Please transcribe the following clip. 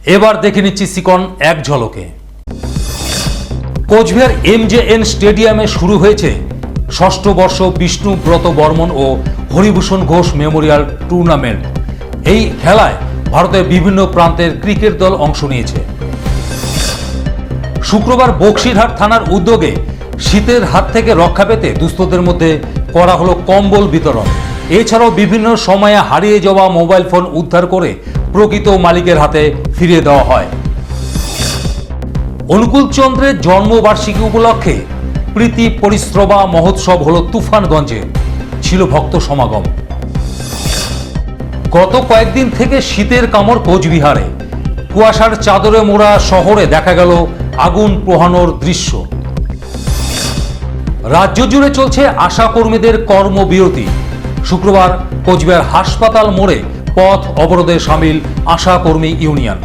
এবার দেখে নিচ্ছি সিকন এক ঝলকে। কোচবিহার MJN স্টেডিয়ামে শুরু হয়েছে ষষ্ঠ বর্ষ বিষ্ণু ব্রত বর্মন ও হরিভূষণ ঘোষ মেমোরিয়াল টুর্নামেন্ট। এই খেলায় ভারতের বিভিন্ন প্রান্তের ক্রিকেট দল অংশ নিয়েছে। শুক্রবার বক্সিরহাট থানার উদ্যোগে শীতের হাত থেকে রক্ষা পেতে দুস্থদের মধ্যে করা হলো কম্বল বিতরণ। এছাড়াও বিভিন্ন সময়ে হারিয়ে যাওয়া মোবাইল ফোন উদ্ধার করে প্রকৃত মালিকের হাতে ফিরিয়ে দেওয়া হয়। অনুকূল চন্দ্রের জন্মবার্ষিকী উপলক্ষে প্রীতি পরিশ্রবা মহোৎসব হলো তুফানগঞ্জে, ছিল ভক্ত সমাগম। গত কয়েকদিন থেকে শীতের কামড় কোচবিহারে, কুয়াশার চাদরে মোড়া শহরে দেখা গেল আগুন পোহানোর দৃশ্য। রাজ্য জুড়ে চলছে আশা কর্মীদের কর্মবিরতি। শুক্রবার কোচবিহার হাসপাতাল মোড়ে পথ অবরোধে সামিল আশা কর্মী ইউনিয়ন।